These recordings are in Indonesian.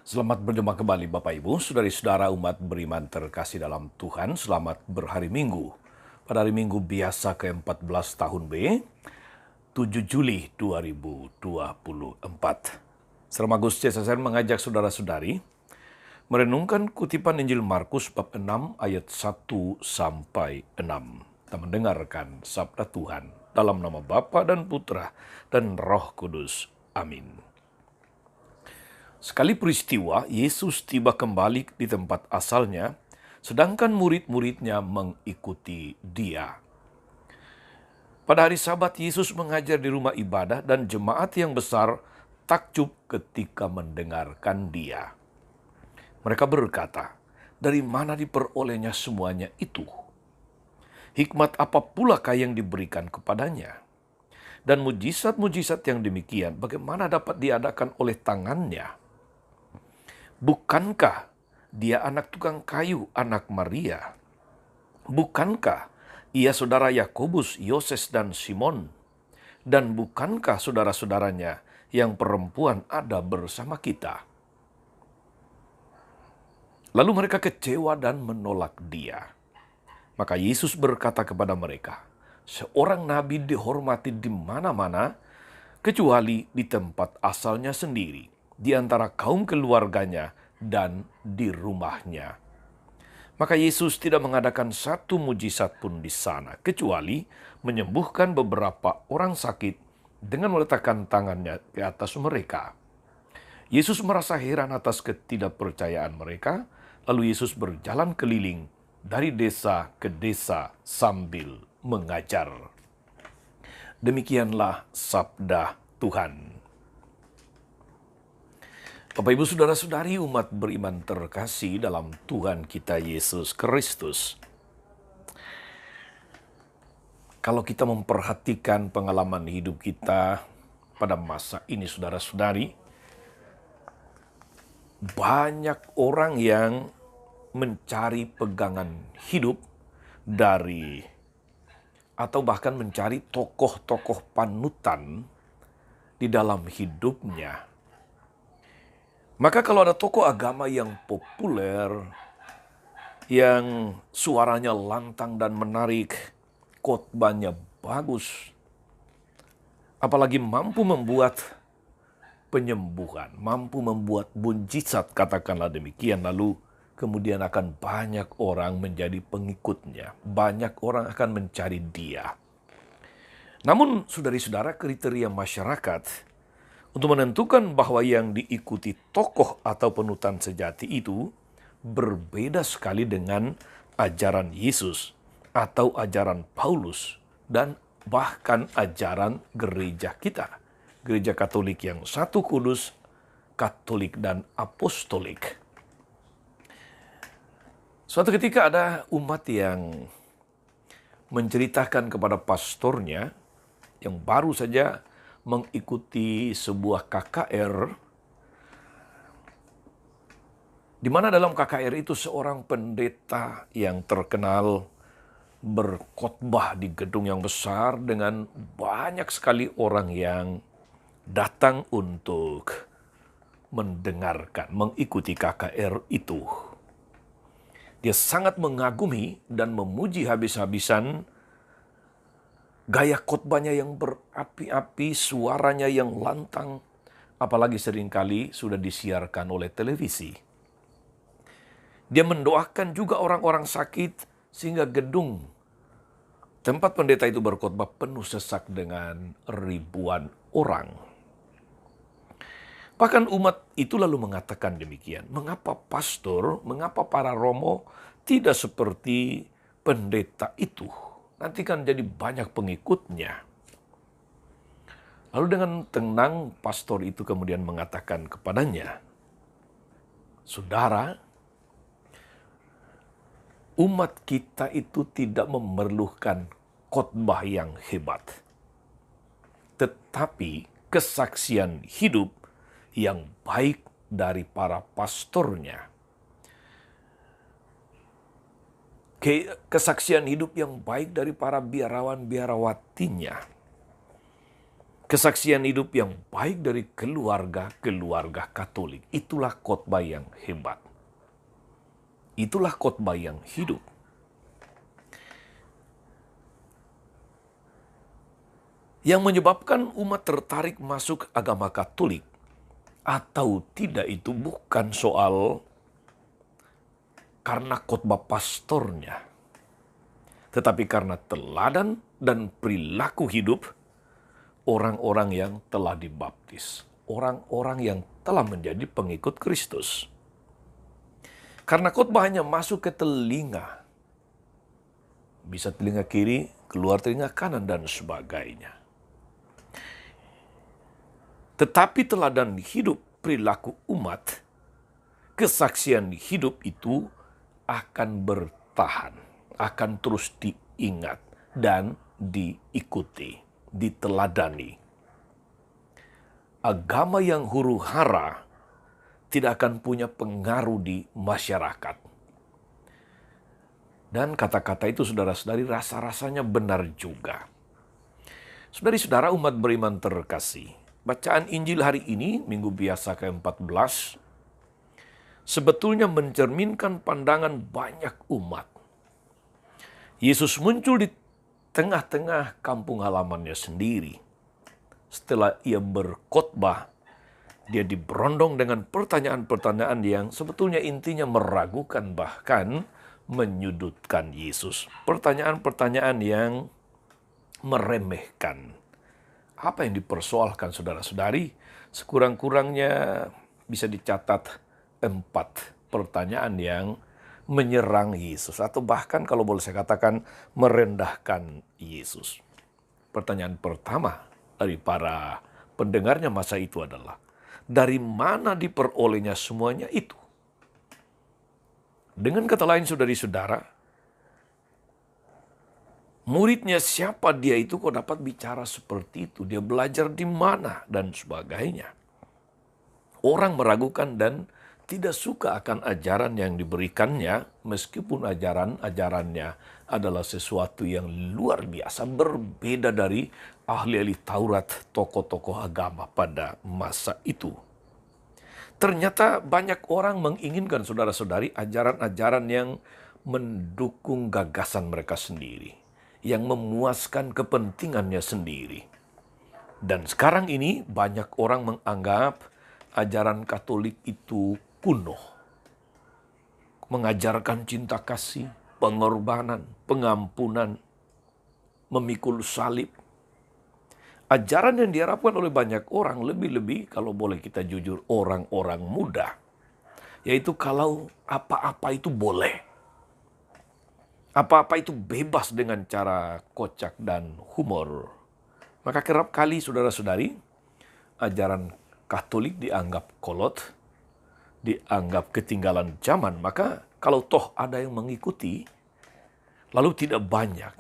Selamat berjumpa kembali Bapak Ibu, saudari-saudara umat beriman terkasih dalam Tuhan. Selamat berhari Minggu. Pada hari Minggu biasa ke-14 tahun B, 7 Juli 2024. Serma Gus Cesar mengajak saudara-saudari merenungkan kutipan Injil Markus bab 6 ayat 1 sampai 6. Kita mendengarkan sabda Tuhan dalam nama Bapa dan Putra dan Roh Kudus. Amin. Sekali peristiwa, Yesus tiba kembali di tempat asalnya, sedangkan murid-muridnya mengikuti dia. Pada hari Sabat, Yesus mengajar di rumah ibadah dan jemaat yang besar takjub ketika mendengarkan dia. Mereka berkata, "Dari mana diperolehnya semuanya itu? Hikmat apa pulakah yang diberikan kepadanya? Dan mujizat-mujizat yang demikian, bagaimana dapat diadakan oleh tangannya? Bukankah dia anak tukang kayu, anak Maria? Bukankah ia saudara Yakobus, Yoses, dan Simon? Dan bukankah saudara-saudaranya yang perempuan ada bersama kita?" Lalu mereka kecewa dan menolak dia. Maka Yesus berkata kepada mereka, "Seorang nabi dihormati di mana-mana, kecuali di tempat asalnya sendiri, di antara kaum keluarganya dan di rumahnya." Maka Yesus tidak mengadakan satu mujizat pun di sana, kecuali menyembuhkan beberapa orang sakit dengan meletakkan tangannya ke atas mereka. Yesus merasa heran atas ketidakpercayaan mereka, lalu Yesus berjalan keliling dari desa ke desa sambil mengajar. Demikianlah sabda Tuhan. Bapak Ibu saudara-saudari umat beriman terkasih dalam Tuhan kita Yesus Kristus. Kalau kita memperhatikan pengalaman hidup kita pada masa ini saudara-saudari, banyak orang yang mencari pegangan hidup dari atau bahkan mencari tokoh-tokoh panutan di dalam hidupnya. Maka kalau ada tokoh agama yang populer, yang suaranya lantang dan menarik, khotbahnya bagus, apalagi mampu membuat penyembuhan, mampu membuat mujizat, katakanlah demikian, lalu kemudian akan banyak orang menjadi pengikutnya, banyak orang akan mencari dia. Namun saudari-saudara, kriteria masyarakat untuk menentukan bahwa yang diikuti tokoh atau panutan sejati itu berbeda sekali dengan ajaran Yesus atau ajaran Paulus dan bahkan ajaran gereja kita. Gereja Katolik yang satu kudus, Katolik dan Apostolik. Suatu ketika ada umat yang menceritakan kepada pastornya yang baru saja mengikuti sebuah KKR, di mana dalam KKR itu seorang pendeta yang terkenal berkhotbah di gedung yang besar dengan banyak sekali orang yang datang untuk mendengarkan, mengikuti KKR itu. Dia sangat mengagumi dan memuji habis-habisan gaya khotbahnya yang berapi-api, suaranya yang lantang, apalagi seringkali sudah disiarkan oleh televisi. Dia mendoakan juga orang-orang sakit sehingga gedung tempat pendeta itu berkhotbah penuh sesak dengan ribuan orang. Bahkan umat itu lalu mengatakan demikian, mengapa pastor, mengapa para romo tidak seperti pendeta itu? Nanti kan jadi banyak pengikutnya. Lalu dengan tenang pastor itu kemudian mengatakan kepadanya, "Saudara, umat kita itu tidak memerlukan khotbah yang hebat, tetapi kesaksian hidup yang baik dari para pastornya. Kesaksian hidup yang baik dari para biarawan-biarawatinya. Kesaksian hidup yang baik dari keluarga-keluarga Katolik. Itulah khotbah yang hebat. Itulah khotbah yang hidup. Yang menyebabkan umat tertarik masuk agama Katolik atau tidak itu bukan soal karena khotbah pastornya, tetapi karena teladan dan perilaku hidup orang-orang yang telah dibaptis, orang-orang yang telah menjadi pengikut Kristus. Karena khotbah hanya masuk ke telinga, bisa telinga kiri, keluar telinga kanan, dan sebagainya. Tetapi teladan hidup perilaku umat, kesaksian hidup itu akan bertahan, akan terus diingat dan diikuti, diteladani. Agama yang huru-hara tidak akan punya pengaruh di masyarakat. Dan kata-kata itu, saudara-saudari, rasa-rasanya benar juga. Saudari-saudara umat beriman terkasih, bacaan Injil hari ini, Minggu Biasa ke-14, sebetulnya mencerminkan pandangan banyak umat. Yesus muncul di tengah-tengah kampung halamannya sendiri. Setelah ia berkhotbah, dia diberondong dengan pertanyaan-pertanyaan yang sebetulnya intinya meragukan, bahkan menyudutkan Yesus. Pertanyaan-pertanyaan yang meremehkan. Apa yang dipersoalkan, saudara-saudari? Sekurang-kurangnya bisa dicatat 4 pertanyaan yang menyerang Yesus, atau bahkan kalau boleh saya katakan merendahkan Yesus. Pertanyaan pertama dari para pendengarnya masa itu adalah, dari mana diperolehnya semuanya itu? Dengan kata lain, saudari-saudara, muridnya siapa dia itu kok dapat bicara seperti itu? Dia belajar di mana? Dan sebagainya. Orang meragukan dan tidak suka akan ajaran yang diberikannya, meskipun ajaran-ajarannya adalah sesuatu yang luar biasa, berbeda dari ahli-ahli Taurat, tokoh-tokoh agama pada masa itu. Ternyata banyak orang menginginkan, saudara-saudari, ajaran-ajaran yang mendukung gagasan mereka sendiri, yang memuaskan kepentingannya sendiri. Dan sekarang ini banyak orang menganggap ajaran Katolik itu kuno. Mengajarkan cinta kasih, pengorbanan, pengampunan, memikul salib. Ajaran yang diharapkan oleh banyak orang, lebih-lebih kalau boleh kita jujur, orang-orang muda. Yaitu kalau apa-apa itu boleh. Apa-apa itu bebas dengan cara kocak dan humor. Maka kerap kali, saudara-saudari, ajaran Katolik dianggap kolot, dianggap ketinggalan zaman. Maka kalau toh ada yang mengikuti, lalu tidak banyak,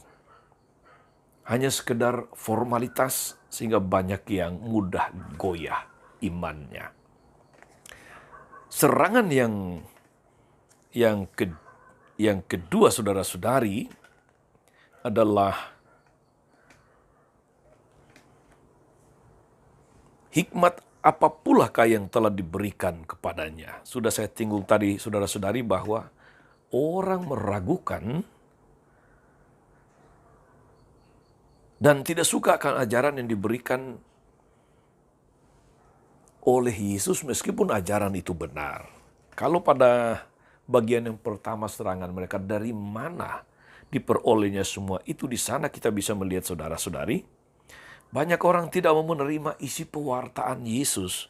hanya sekedar formalitas, sehingga banyak yang mudah goyah imannya. Serangan yang kedua, saudara-saudari, adalah hikmat apa pulakah yang telah diberikan kepadanya. Sudah saya singgung tadi, saudara-saudari, bahwa orang meragukan dan tidak suka akan ajaran yang diberikan oleh Yesus, meskipun ajaran itu benar. Kalau pada bagian yang pertama serangan mereka, dari mana diperolehnya semua itu, di sana kita bisa melihat, saudara-saudari, banyak orang tidak mau menerima isi pewartaan Yesus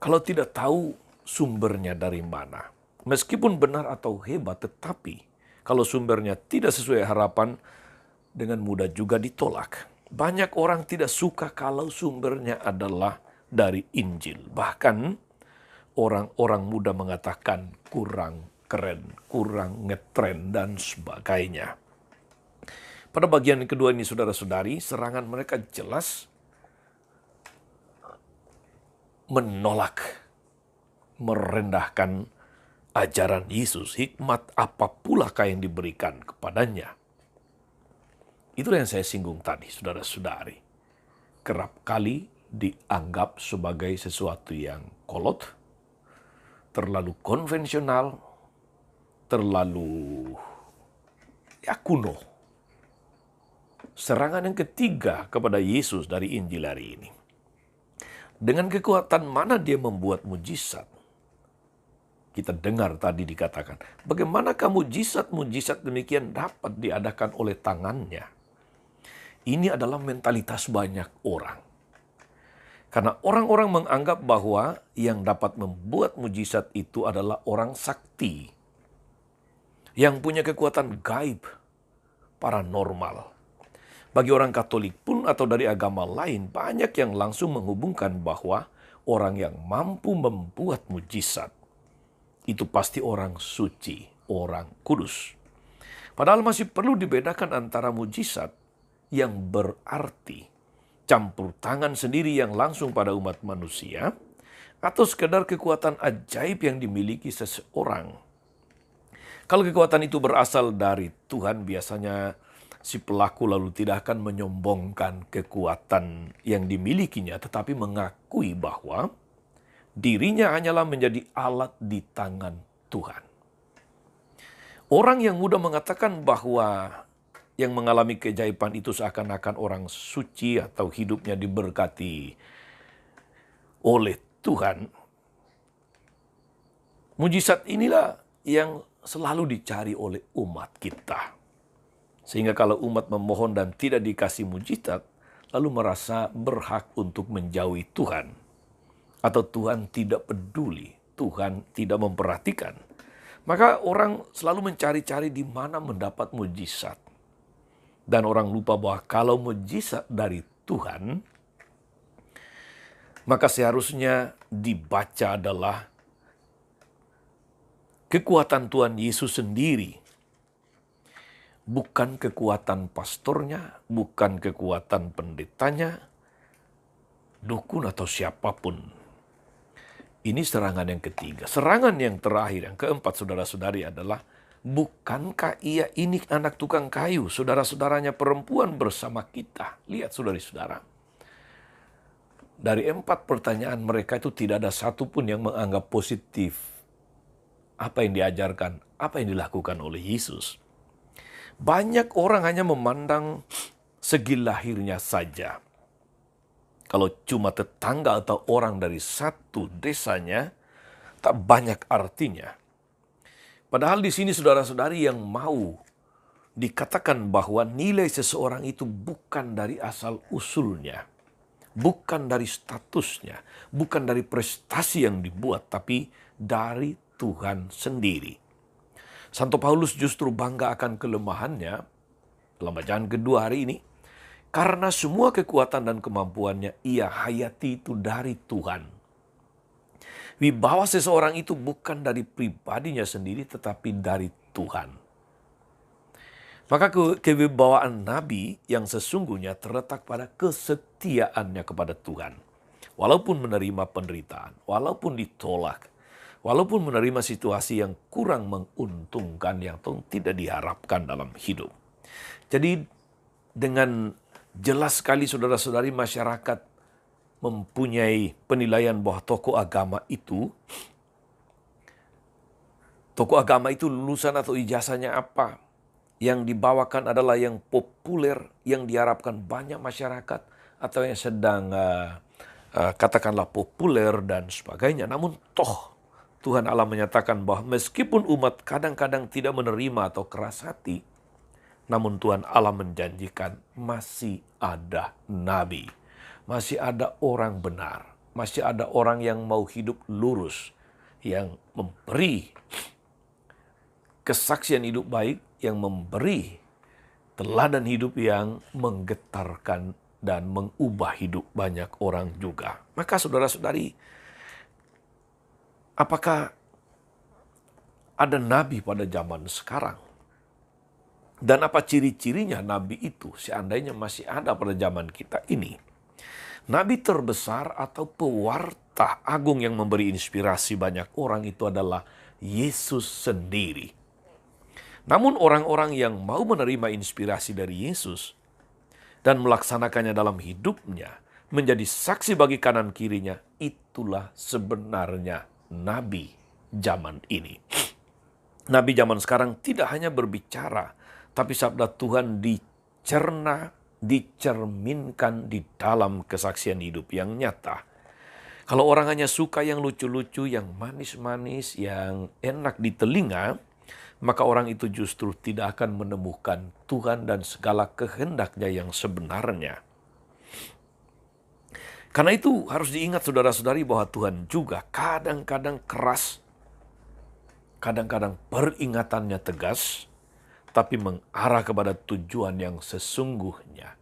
kalau tidak tahu sumbernya dari mana. Meskipun benar atau hebat, tetapi kalau sumbernya tidak sesuai harapan, dengan mudah juga ditolak. Banyak orang tidak suka kalau sumbernya adalah dari Injil. Bahkan orang-orang muda mengatakan kurang keren, kurang ngetren, dan sebagainya. Pada bagian kedua ini, saudara-saudari, serangan mereka jelas menolak, merendahkan ajaran Yesus. Hikmat apa pulakah yang diberikan kepadanya? Itulah yang saya singgung tadi, saudara-saudari. kerap kali dianggap sebagai sesuatu yang kolot, terlalu konvensional, terlalu kuno. Serangan yang ketiga kepada Yesus dari Injil hari ini. Dengan kekuatan mana dia membuat mujizat? Kita dengar tadi dikatakan, bagaimanakah mujizat-mujizat demikian dapat diadakan oleh tangannya? Ini adalah mentalitas banyak orang. Karena orang-orang menganggap bahwa yang dapat membuat mujizat itu adalah orang sakti, yang punya kekuatan gaib, paranormal. Bagi orang Katolik pun atau dari agama lain, banyak yang langsung menghubungkan bahwa orang yang mampu membuat mujizat itu pasti orang suci, orang kudus. Padahal masih perlu dibedakan antara mujizat yang berarti campur tangan sendiri yang langsung pada umat manusia, atau sekedar kekuatan ajaib yang dimiliki seseorang. Kalau kekuatan itu berasal dari Tuhan, biasanya si pelaku lalu tidak akan menyombongkan kekuatan yang dimilikinya, tetapi mengakui bahwa dirinya hanyalah menjadi alat di tangan Tuhan. Orang yang mudah mengatakan bahwa yang mengalami keajaiban itu seakan-akan orang suci atau hidupnya diberkati oleh Tuhan. Mujizat inilah yang selalu dicari oleh umat kita. Sehingga kalau umat memohon dan tidak dikasih mujizat, lalu merasa berhak untuk menjauhi Tuhan. Atau Tuhan tidak peduli, Tuhan tidak memperhatikan. Maka orang selalu mencari-cari di mana mendapat mujizat. Dan orang lupa bahwa kalau mujizat dari Tuhan, maka seharusnya dibaca adalah kekuatan Tuhan Yesus sendiri. Bukan kekuatan pastornya, bukan kekuatan pendetanya, dukun atau siapapun. Ini serangan yang ketiga. Serangan yang terakhir, yang keempat saudara-saudari adalah, bukankah ia ini anak tukang kayu, saudara-saudaranya perempuan bersama kita? Lihat saudari-saudara. Dari 4 pertanyaan mereka itu tidak ada satupun yang menganggap positif apa yang diajarkan, apa yang dilakukan oleh Yesus. Banyak orang hanya memandang segi lahirnya saja. Kalau cuma tetangga atau orang dari satu desanya, tak banyak artinya. Padahal di sini saudara-saudari yang mau dikatakan bahwa nilai seseorang itu bukan dari asal usulnya, bukan dari statusnya, bukan dari prestasi yang dibuat, tapi dari Tuhan sendiri. Santo Paulus justru bangga akan kelemahannya dalam bacaan kedua hari ini. Karena semua kekuatan dan kemampuannya ia hayati itu dari Tuhan. Wibawa seseorang itu bukan dari pribadinya sendiri tetapi dari Tuhan. Maka kewibawaan Nabi yang sesungguhnya terletak pada kesetiaannya kepada Tuhan. Walaupun menerima penderitaan, walaupun ditolak, walaupun menerima situasi yang kurang menguntungkan, yang tidak diharapkan dalam hidup. Jadi dengan jelas sekali saudara-saudari masyarakat mempunyai penilaian bahwa tokoh agama itu lulusan atau ijazahnya apa. Yang dibawakan adalah yang populer, yang diharapkan banyak masyarakat, atau yang sedang katakanlah populer dan sebagainya. Namun toh Tuhan Allah menyatakan bahwa meskipun umat kadang-kadang tidak menerima atau keras hati, namun Tuhan Allah menjanjikan masih ada nabi, masih ada orang benar, masih ada orang yang mau hidup lurus, yang memberi kesaksian hidup baik, yang memberi teladan hidup yang menggetarkan dan mengubah hidup banyak orang juga. Maka saudara-saudari, apakah ada nabi pada zaman sekarang? Dan apa ciri-cirinya nabi itu seandainya masih ada pada zaman kita ini? Nabi terbesar atau pewarta agung yang memberi inspirasi banyak orang itu adalah Yesus sendiri. Namun orang-orang yang mau menerima inspirasi dari Yesus dan melaksanakannya dalam hidupnya, menjadi saksi bagi kanan kirinya. Itulah sebenarnya nabi zaman ini. Nabi zaman sekarang tidak hanya berbicara, tapi sabda Tuhan dicerna, dicerminkan di dalam kesaksian hidup yang nyata. Kalau orang hanya suka yang lucu-lucu, yang manis-manis, yang enak di telinga, maka orang itu justru tidak akan menemukan Tuhan dan segala kehendaknya yang sebenarnya. Karena itu harus diingat saudara-saudari bahwa Tuhan juga kadang-kadang keras, kadang-kadang peringatannya tegas, tapi mengarah kepada tujuan yang sesungguhnya.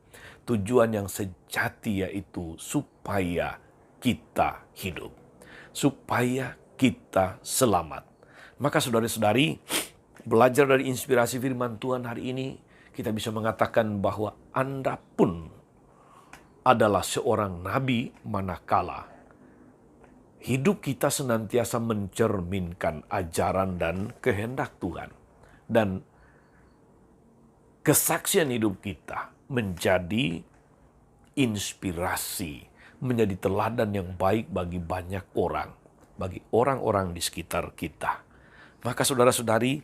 Tujuan yang sejati, yaitu supaya kita hidup. Supaya kita selamat. Maka saudara-saudari, belajar dari inspirasi firman Tuhan hari ini, kita bisa mengatakan bahwa Anda pun adalah seorang nabi manakala hidup kita senantiasa mencerminkan ajaran dan kehendak Tuhan. Dan kesaksian hidup kita menjadi inspirasi, menjadi teladan yang baik bagi banyak orang, bagi orang-orang di sekitar kita. Maka saudara-saudari,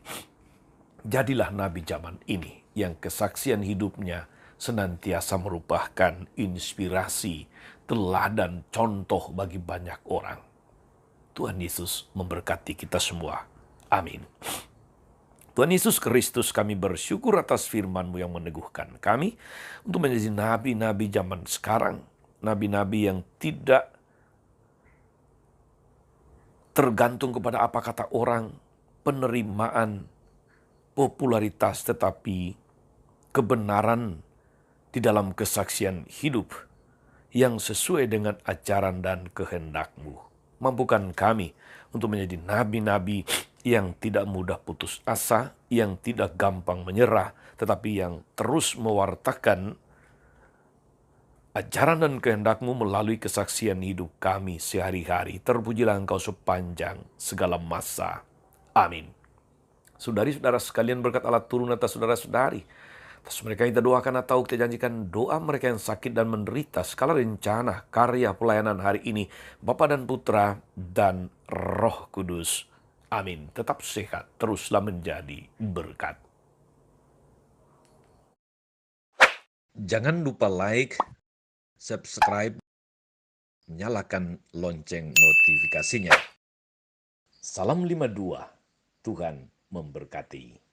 jadilah nabi zaman ini yang kesaksian hidupnya senantiasa merupakan inspirasi, teladan, contoh bagi banyak orang. Tuhan Yesus memberkati kita semua. Amin. Tuhan Yesus Kristus, kami bersyukur atas firman-Mu yang meneguhkan kami untuk menjadi nabi-nabi zaman sekarang. Nabi-nabi yang tidak tergantung kepada apa kata orang, penerimaan, popularitas, tetapi kebenaran di dalam kesaksian hidup yang sesuai dengan ajaran dan kehendak-Mu. Mampukan kami untuk menjadi nabi-nabi yang tidak mudah putus asa, yang tidak gampang menyerah, tetapi yang terus mewartakan ajaran dan kehendak-Mu melalui kesaksian hidup kami sehari-hari. Terpujilah Engkau sepanjang segala masa. Amin. Saudari-saudara sekalian, berkat Allah turun atas saudara-saudari. Atas mereka yang kita doakan atau kita janjikan doa mereka yang sakit dan menderita, skala rencana karya pelayanan hari ini, Bapa dan Putra dan Roh Kudus. Amin. Tetap sehat, teruslah menjadi berkat. Jangan lupa like, subscribe, nyalakan lonceng notifikasinya. Salam 52, Tuhan memberkati.